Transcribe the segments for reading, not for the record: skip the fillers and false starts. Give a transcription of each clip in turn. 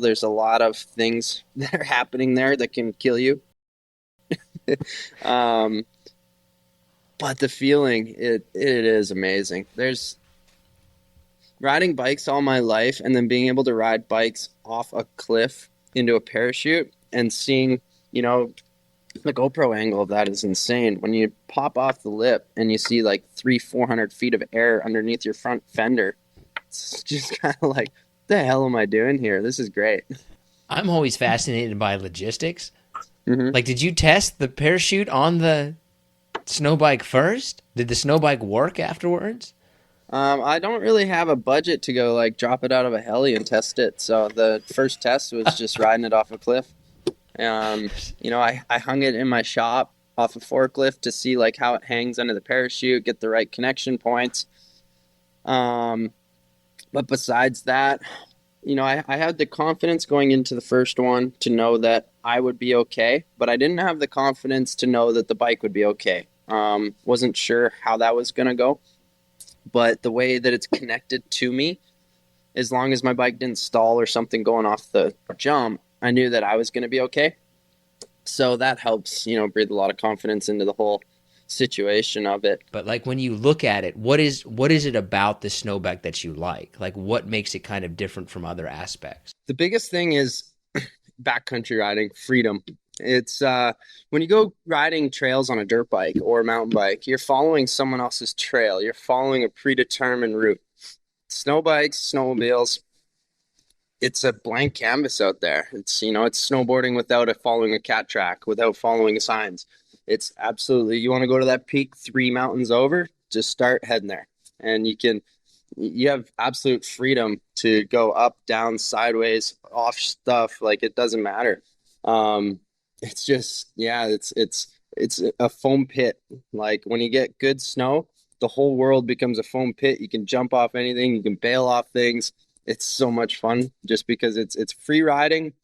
There's a lot of things that are happening there that can kill you. um, but the feeling, it is amazing. There's riding bikes all my life and then being able to ride bikes off a cliff into a parachute and seeing, you know, the GoPro angle of that is insane. When you pop off the lip and you see like 400 feet of air underneath your front fender, it's just kind of like, the hell am I doing here? This is great. I'm always fascinated by logistics. Hmm. Like, did you test the parachute on the snow bike first? Did the snow bike work afterwards? I don't really have a budget to go like drop it out of a heli and test it. So the first test was just riding it off a cliff. I hung it in my shop off a forklift to see like how it hangs under the parachute, get the right connection points. Um, but besides that, I had the confidence going into the first one to know that I would be okay, but I didn't have the confidence to know that the bike would be okay. Wasn't sure how that was going to go, but the way that it's connected to me, as long as my bike didn't stall or something going off the jump, I knew that I was going to be okay. So that helps, breathe a lot of confidence into the whole situation of it. But like when you look at it, what is it about the snow bike that you like? Like what makes it kind of different from other aspects? The biggest thing is backcountry riding, freedom. It's when you go riding trails on a dirt bike or a mountain bike, you're following someone else's trail. You're following a predetermined route. Snow bikes, snowmobiles, it's a blank canvas out there. It's snowboarding without following a cat track, without following signs. It's absolutely, you want to go to that peak 3 mountains over, just start heading there. And you have absolute freedom to go up, down, sideways, off stuff. Like it doesn't matter. It's just, yeah, it's a foam pit. Like when you get good snow, the whole world becomes a foam pit. You can jump off anything, you can bail off things. It's so much fun just because it's free riding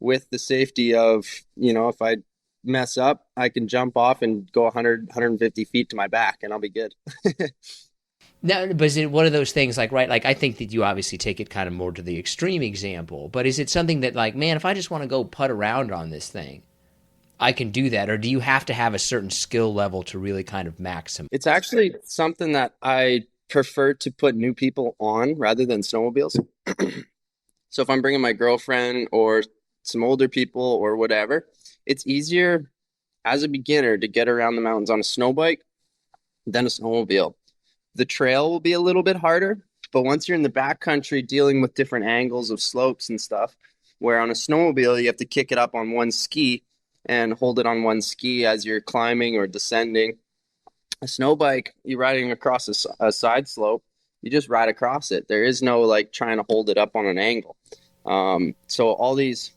with the safety of, if I mess up, I can jump off and go 150 feet to my back and I'll be good. Now, but is it one of those things like, right? Like, I think that you obviously take it kind of more to the extreme example, but is it something that, like, man, if I just want to go putt around on this thing, I can do that? Or do you have to have a certain skill level to really kind of maximize? It's actually something that I prefer to put new people on rather than snowmobiles. So if I'm bringing my girlfriend or some older people or whatever, it's easier as a beginner to get around the mountains on a snow bike than a snowmobile. The trail will be a little bit harder, but once you're in the backcountry dealing with different angles of slopes and stuff, where on a snowmobile you have to kick it up on one ski and hold it on one ski as you're climbing or descending. A snow bike, you're riding across a side slope, you just ride across it. There is no like trying to hold it up on an angle. So all these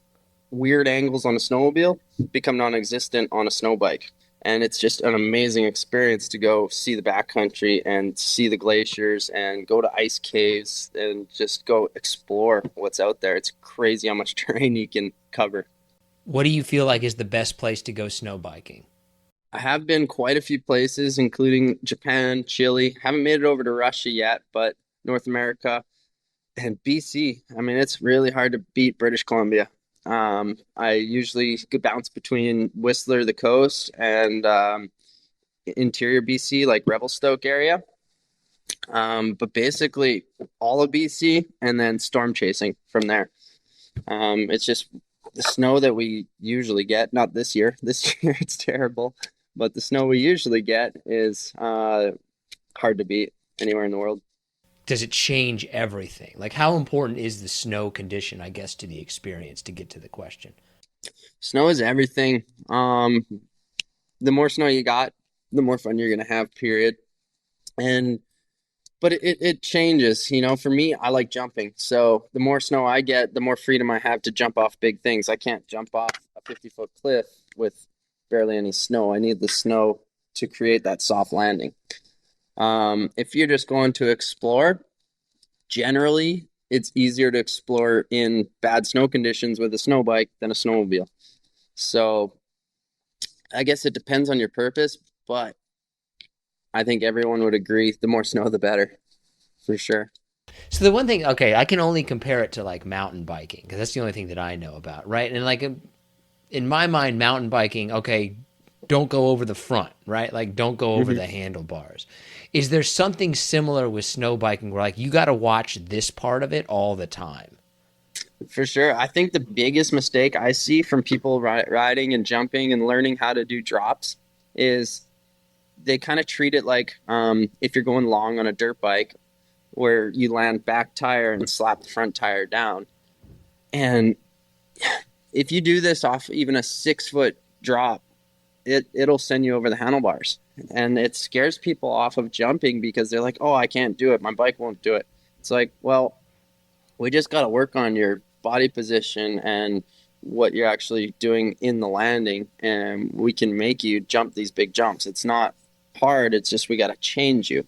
weird angles on a snowmobile become non-existent on a snow bike. And it's just an amazing experience to go see the backcountry and see the glaciers and go to ice caves and just go explore what's out there. It's crazy how much terrain you can cover. What do you feel like is the best place to go snow biking? I have been quite a few places, including Japan, Chile. Haven't made it over to Russia yet, but North America and BC. I mean, it's really hard to beat British Columbia. I usually could bounce between Whistler, the coast, and interior BC, like Revelstoke area. But basically all of BC and then storm chasing from there. It's just the snow that we usually get, not this year. This year it's terrible, but the snow we usually get is hard to beat anywhere in the world. Does it change everything? Like, how important is the snow condition, I guess, to the experience to get to the question? Snow is everything. The more snow you got, the more fun you're gonna have, period. And but it changes, for me, I like jumping. So the more snow I get, the more freedom I have to jump off big things. I can't jump off a 50-foot cliff with barely any snow. I need the snow to create that soft landing. If you're just going to explore, generally it's easier to explore in bad snow conditions with a snow bike than a snowmobile. So I guess it depends on your purpose, but I think everyone would agree the more snow, the better, for sure. So the one thing, okay, I can only compare it to like mountain biking because that's the only thing that I know about, right? And like in my mind, mountain biking, okay, don't go over the front, right? Like don't go over Hmm. the handlebars. Is there something similar with snow biking where like you got to watch this part of it all the time? For sure. I think the biggest mistake I see from people riding and jumping and learning how to do drops is they kind of treat it like if you're going long on a dirt bike where you land back tire and slap the front tire down. And if you do this off even a 6 foot drop, it'll send you over the handlebars. And it scares people off of jumping because they're like, oh, I can't do it. My bike won't do it. It's like, well, we just got to work on your body position and what you're actually doing in the landing, and we can make you jump these big jumps. It's not hard. It's just we got to change you.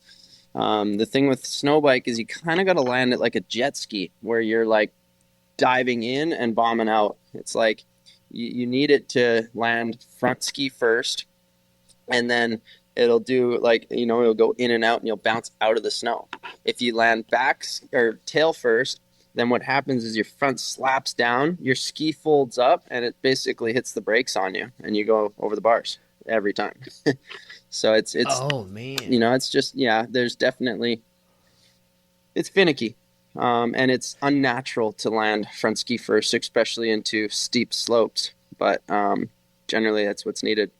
The thing with snowbike is you kind of got to land it like a jet ski, where you're like diving in and bombing out. It's like you need it to land front ski first, and then it'll do like it'll go in and out and you'll bounce out of the snow. If you land back or tail first, then what happens is your front slaps down, your ski folds up, and it basically hits the brakes on you, and you go over the bars every time. So it's Oh man. it's just yeah. There's definitely it's finicky, and it's unnatural to land front ski first, especially into steep slopes. But generally, that's what's needed.